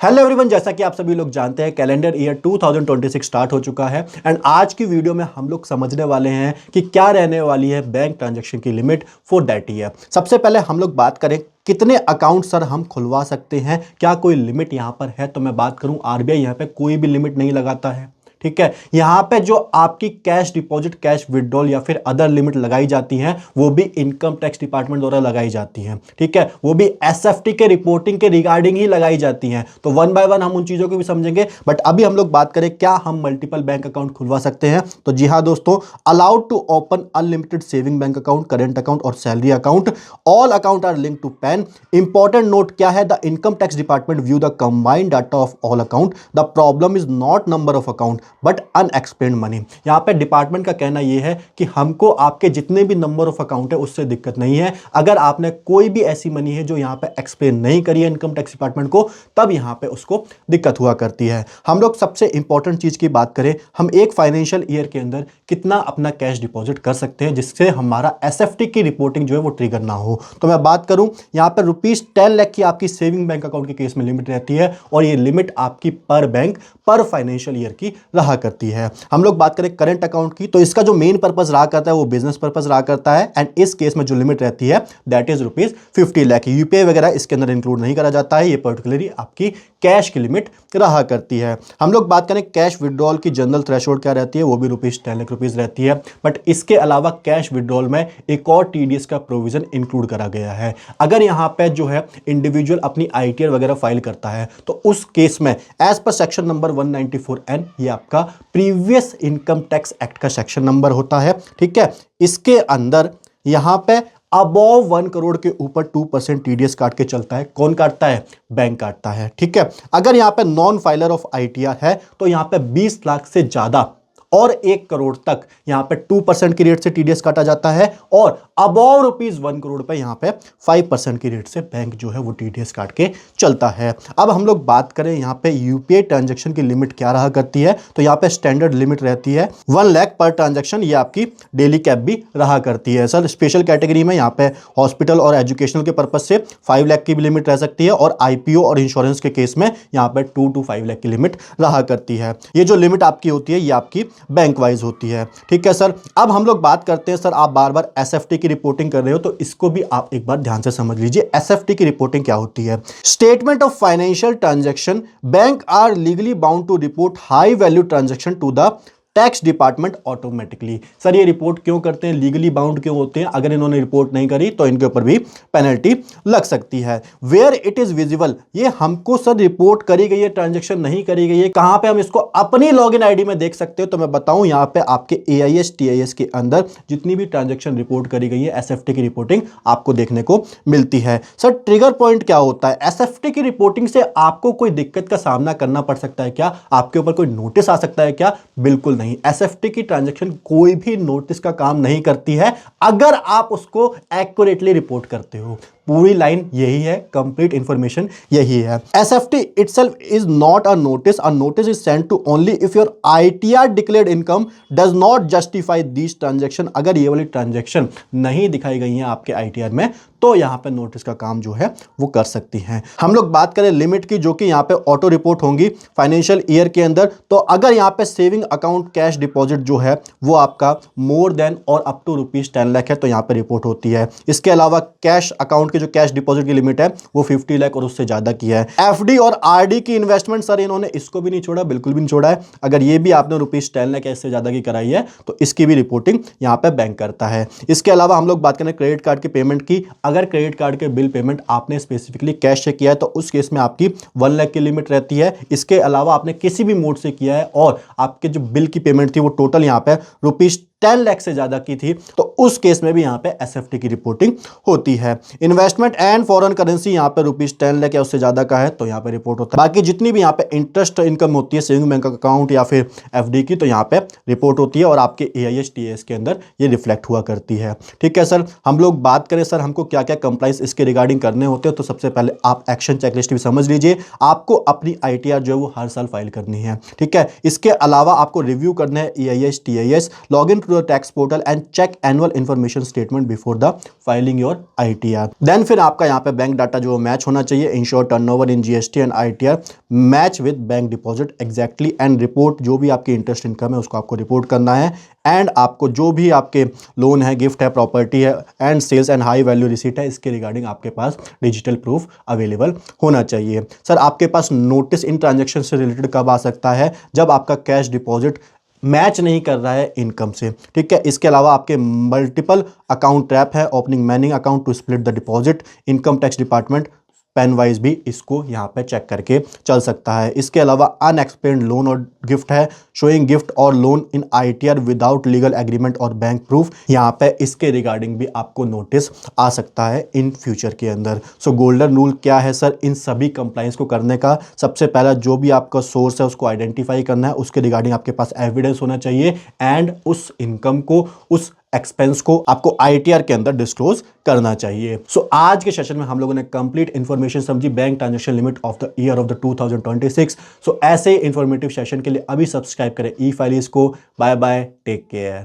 Hello everyone, जैसा कि आप सभी लोग जानते हैं कैलेंडर ईयर 2026 स्टार्ट हो चुका है एंड आज की वीडियो में हम लोग समझने वाले हैं कि क्या रहने वाली है बैंक ट्रांजैक्शन की लिमिट फॉर दैट ईयर। सबसे पहले हम लोग बात करें कितने अकाउंट सर हम खुलवा सकते हैं, क्या कोई लिमिट यहाँ पर है। तो मैं बात करूँ आरबीआई यहाँ पे कोई भी लिमिट नहीं लगाता है, ठीक है। यहाँ पे जो आपकी कैश डिपॉजिट, कैश विड्रॉल या फिर अदर लिमिट लगाई जाती हैं वो भी इनकम टैक्स डिपार्टमेंट द्वारा लगाई जाती हैं, ठीक है। वो भी एसएफटी के रिपोर्टिंग के रिगार्डिंग ही लगाई जाती हैं। तो वन बाय वन हम उन चीजों को भी समझेंगे, बट अभी हम लोग बात करें क्या हम मल्टीपल बैंक अकाउंट खुलवा सकते हैं। तो जी हाँ दोस्तों, allowed to open unlimited saving bank account, current account और salary account. All account are link to PAN. Important note क्या है, the income tax department view the combined data of all account. The problem is not number of account but unexplained money. यहां पे department का कहना यह है कि हमको आपके जितने भी नंबर ऑफ अकाउंट है उससे दिक्कत नहीं है। अगर आपने कोई भी ऐसी मनी है जो यहां पे एक्सप्लेन नहीं करी है इनकम टैक्स डिपार्टमेंट को, तब यहां पे उसको दिक्कत हुआ करती है। हम लोग सबसे इंपॉर्टेंट चीज की बात करें, हम एक फाइनेंशियल ईयर के अंदर कितना अपना कैश डिपॉजिट कर सकते हैं जिससे हमारा एसएफटी की रिपोर्टिंग जो है वो ट्रिगर ना हो। तो मैं बात करूं यहां पर ₹10 लाख की आपकी सेविंग बैंक अकाउंट के केस में लिमिट रहती है और ये लिमिट आपकी पर बैंक पर फाइनेंशियल ईयर की रहा करती है। हम लोग बात करें करंट अकाउंट की, तो इसका जो मेन पर्पस रहा करता है वो बिजनेस पर्पस रहा करता है एंड इस केस में जो लिमिट रहती है दैट इज ₹50 लाख। यूपीआई वगैरह इसके अंदर इंक्लूड नहीं करा जाता है, ये पर्टिकुलरली आपकी कैश की लिमिट रहा करती है। हम लोग बात करें कैश विड्रॉल की जनरल थ्रेशोल्ड क्या रहती है, वो भी ₹10 लाख रहती है। बट इसके अलावा कैश विड्रॉल में एक और टीडीएस का प्रोविजन इंक्लूड करा गया है। अगर यहां पे जो है इंडिविजुअल अपनी आईटीआर वगैरह फाइल करता है तो उस केस में as per section number 194N, ये आपका प्रीवियस इनकम टैक्स एक्ट का सेक्शन नंबर होता है, ठीक है। इसके अंदर यहां पे अबव 1 करोड़ के ऊपर 2% टीडीएस काट के चलता है। कौन काटता है? बैंक काटता है, ठीक है। अगर यहां पे नॉन फाइलर ऑफ आईटीआर है तो यहां पे 20 लाख से ज्यादा और 1 करोड़ तक यहां पे 2% की रेट से टीडीएस काटा जाता है और अबव ₹1 करोड़ पे यहां पे 5% की रेट से बैंक जो है वो टीडीएस काट के चलता है। अब हम लोग बात करें यहां पे यूपीआई ट्रांजैक्शन की लिमिट क्या रहा करती है, तो यहां पे स्टैंडर्ड लिमिट रहती है 1 लाख पर ट्रांजैक्शन। ये आपकी डेली कैप भी रहा करती है। सर स्पेशल कैटेगरी में यहां पे हॉस्पिटल और एजुकेशनल के पर्पज से 5 लाख की भी लिमिट रह सकती है और आईपीओ और इंश्योरेंस के केस में यहां पे 2 to 5 लाख की लिमिट रहा करती है। ये जो लिमिट आपकी होती है ये आपकी बैंक वाइज होती है, ठीक है सर। अब हम लोग बात करते हैं, सर आप बार बार एसएफटी की रिपोर्टिंग कर रहे हो तो इसको भी आप एक बार ध्यान से समझ लीजिए। एसएफटी की रिपोर्टिंग क्या होती है? Statement of financial transaction. Bank are legally bound to report high value transaction to the tax department automatically. Sir ये रिपोर्ट क्यों करते हैं, लीगली बाउंड क्यों होते हैं? अगर इन्होंने रिपोर्ट नहीं करी तो इनके ऊपर भी पेनल्टी लग सकती है। वेयर इट इज विजिबल, ये हमको सर रिपोर्ट करी गई है, ट्रांजैक्शन नहीं करी गई है, कहां पे हम इसको अपनी लॉगिन आईडी में देख सकते हो? तो मैं बताऊं यहां पे आपके एआईएस टीआईएस के अंदर जितनी भी ट्रांजैक्शन रिपोर्ट करी गई है एसएफटी की रिपोर्टिंग आपको देखने को मिलती है। सर ट्रिगर पॉइंट क्या होता है? एसएफटी की रिपोर्टिंग से आपको कोई दिक्कत का सामना करना पड़ सकता है क्या? आपके ऊपर कोई नोटिस आ सकता है क्या? बिल्कुल नहीं। एसएफटी की ट्रांजैक्शन कोई भी नोटिस का काम नहीं करती है अगर आप उसको एक्यूरेटली रिपोर्ट करते हो। पूरी लाइन यही है, कंप्लीट इंफॉर्मेशन यही है। SFT itself is not a notice is sent to only if your ITR declared income does not justify this transaction. अगर ये वाली ट्रांजैक्शन नहीं दिखाई गई है आपके आईटीआर में तो यहां पे नोटिस का काम जो है वो कर सकती हैं। हम लोग बात करें लिमिट की, जो कि यहां पे ऑटो रिपोर्ट होंगी फाइनेंशियल ईयर के अंदर। तो अगर यहां पे सेविंग अकाउंट कैश डिपॉजिट जो है वो आपका मोर देन और अप टू ₹10 लाख है तो यहां पे रिपोर्ट होती है। इसके अलावा कैश अकाउंट की जो कैश डिपॉजिट की लिमिट है वो 50 लाख और उससे ज्यादा की है। एफडी और आरडी की इन्वेस्टमेंट, सर इन्होंने इसको भी नहीं छोड़ा, बिल्कुल भी नहीं छोड़ा है। अगर ये भी आपने ₹10 लाख इससे ज्यादा की कराई है तो इसकी भी रिपोर्टिंग यहां पे बैंक करता है। इसके अलावा हम लोग बात करें क्रेडिट कार्ड की पेमेंट की। अगर क्रेडिट कार्ड के बिल पेमेंट आपने स्पेसिफिकली कैश से किया है तो उस केस में आपकी 1 लाख की लिमिट रहती है। इसके अलावा आपने किसी भी मोड से किया है और आपके जो बिल की पेमेंट थी वो टोटल यहां पे ₹10 लाख से ज्यादा की थी तो उस केस में भी यहां पे एसएफटी की रिपोर्टिंग होती है। इन्वेस्टमेंट एंड फॉरेन करेंसी यहां पे ₹10 लाख या उससे ज्यादा का है तो यहां पे रिपोर्ट होता है। बाकी जितनी भी यहां पे इंटरेस्ट इनकम होती है सेविंग बैंक अकाउंट या फिर एफडी की तो यहां पे रिपोर्ट होती है और आपके एआईएस टीएएस के अंदर ये रिफ्लेक्ट हुआ करती है, ठीक है सर। हम लोग बात करें सर हमको क्या क्या कंप्लाइंस इसके रिगार्डिंग करने होते हैं, तो सबसे पहले आप एक्शन चेकलिस्ट भी समझ लीजिए। आपको अपनी आईटीआर जो है वो हर साल फाइल करनी है, ठीक है। इसके अलावा आपको रिव्यू करना है AIS TIS, login to the tax portal and check annual information statement before the filing your ITR। Then फिर आपका यहाँ पे बैंक डाटा जो मैच होना चाहिए, ensure turnover in GST and ITR match with bank deposit exactly, and report जो भी आपकी इंटरेस्ट इनकम है उसको आपको रिपोर्ट करना है, एंड आपको जो भी आपके लोन है, गिफ्ट है, प्रॉपर्टी है and sales and high value receipt है, इसके रिगार्डिंग आपके पास डिजिटल प्रूफ अवेलेबल होना चाहिए। सर आपके पास नोटिस इन ट्रांजैक्शन से रिलेटेड कब आ सकता है? जब आपका कैश डिपॉजिट मैच नहीं कर रहा है इनकम से, ठीक है। इसके अलावा आपके मल्टीपल अकाउंट ट्रैप है, opening manning account to split the deposit, income tax department PAN wise भी इसको यहाँ पे चेक करके चल सकता है। इसके अलावा अनएक्सप्लेन्ड लोन और गिफ्ट है, शोइंग गिफ्ट और loan in ITR without legal agreement और बैंक प्रूफ, यहाँ पे इसके रिगार्डिंग भी आपको नोटिस आ सकता है इन फ्यूचर के अंदर। सो गोल्डन रूल क्या है सर इन सभी कंप्लाइंस को करने का? सबसे पहला जो भी आपका सोर्स है उसको आइडेंटिफाई करना है, उसके रिगार्डिंग आपके पास एविडेंस होना चाहिए, एंड उस इनकम को, उस एक्सपेंस को आपको ITR के अंदर डिस्क्लोज करना चाहिए। सो आज के सेशन में हम लोगों ने कंप्लीट इंफॉर्मेशन समझी bank transaction limit of the year of the 2026। So ऐसे इंफॉर्मेटिव सेशन के लिए अभी सब्सक्राइब करें ई फाइलिस को। Bye bye, take care.